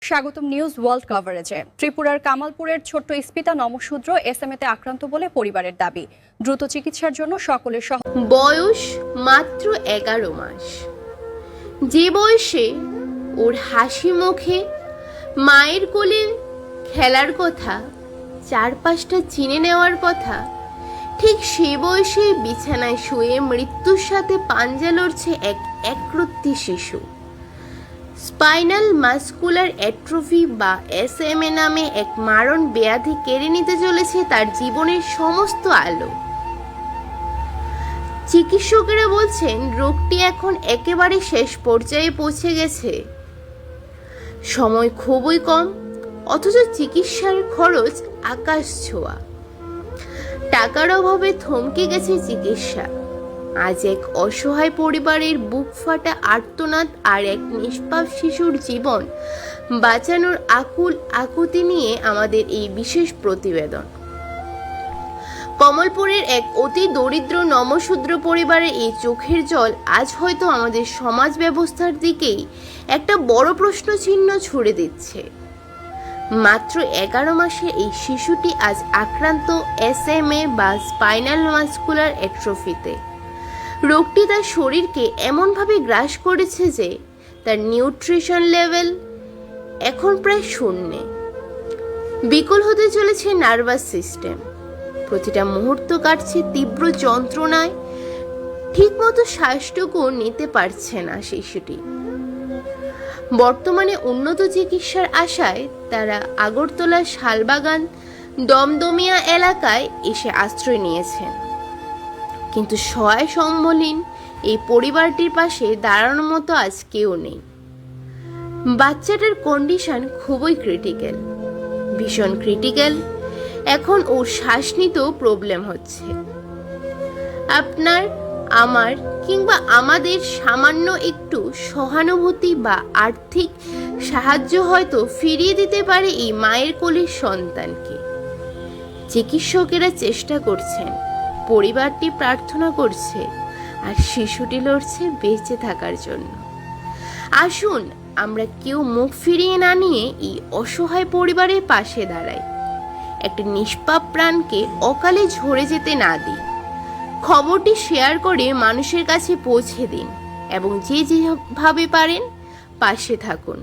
স্বাগতম news world কভারেজে। ত্রিপুরার কামালপুরের ছোট্ট ইস্পিতা নমশূদ্র এসএমএতে আক্রান্ত বলে পরিবারের দাবি। দ্রুত চিকিৎসার জন্য সকলের বয়স মাত্র 11 মাস। যে বয়সে ওর হাসি মুখে মায়ের কোলে খেলার কথা, চারপাশটা চিনে নেওয়ার কথা, ঠিক সেই বয়সে বিছানায় শুয়ে মৃত্যুর সাথে পাঞ্জা লড়ছে এক একরত্তি শিশু। স্পাইনাল মাস্কুলার অ্যাট্রফি বা এসএমএ নামে এক মারণ ব্যাধি কেড়ে নিতে চলেছে তার জীবনের সমস্ত আলো। চিকিৎসকেরা বলছেন রোগটি এখন একেবারে শেষ পর্যায়ে পৌঁছে গেছে। সময় খুবই কম, অথচ চিকিৎসার খরচ আকাশ ছোঁয়া। টাকার অভাবে থমকে গেছে চিকিৎসা। আজ এক অসহায় পরিবারের বুক ফাটা আর্তনাদ আর এক নিষ্পাপ শিশুর জীবন বাঁচানোর আকুল আকুতি নিয়ে আমাদের এই বিশেষ প্রতিবেদন। কমলপুরের এক অতি দরিদ্র নমশূদ্র পরিবারের এই চোখের জল আজ হয়তো আমাদের সমাজ ব্যবস্থার দিকেই একটা বড় প্রশ্ন চিহ্ন ছুড়ে দিচ্ছে। মাত্র 11 মাসের এই শিশুটি আজ আক্রান্ত এসএমএ বা স্পাইনাল মাস্কুলার অ্যাট্রফিতে। রোগটি তার শরীরকে এমনভাবে গ্রাস করেছে যে তার নিউট্রিশন লেভেল এখন প্রায় শূন্যে। বিকল হতে চলেছে নার্ভাস সিস্টেম। প্রতিটা মুহূর্ত কাটছে তীব্র যন্ত্রণায়। ঠিকমতো শ্বাসটুকু নিতে পারছে না শিশুটি। বর্তমানে উন্নত চিকিৎসার আশায় তারা আগরতলার শালবাগান দমদমিয়া এলাকায় এসে আশ্রয় নিয়েছেন, কিন্তু সহায় সম্বলহীন এই পরিবারটির পাশে দাঁড়ানোর মতো আজ কেউ নেই। বাচ্চাটার কন্ডিশন খুবই ক্রিটিক্যাল, ভীষণ ক্রিটিক্যাল। এখন ওর শ্বাস নিতেও প্রবলেম হচ্ছে। আপনার, আমার কিংবা আমাদের সামান্য একটু সহানুভূতি বা আর্থিক সাহায্য হয়তো ফিরিয়ে দিতে পারে এই মায়ের কোলের সন্তানকে। চিকিৎসকেরা চেষ্টা করছেন, পরিবারটি প্রার্থনা করছে, আর শিশুটি লড়ছে বেঁচে থাকার জন্য। আসুন আমরা কেউ মুখ ফিরিয়ে না নিয়ে এই অসহায় পরিবারের পাশে দাঁড়াই। একটা নিষ্পাপ প্রাণকে অকালে ঝরে যেতে না দিই। খবরটি শেয়ার করে মানুষের কাছে পৌঁছে দিন এবং যে যেভাবে পারেন পাশে থাকুন।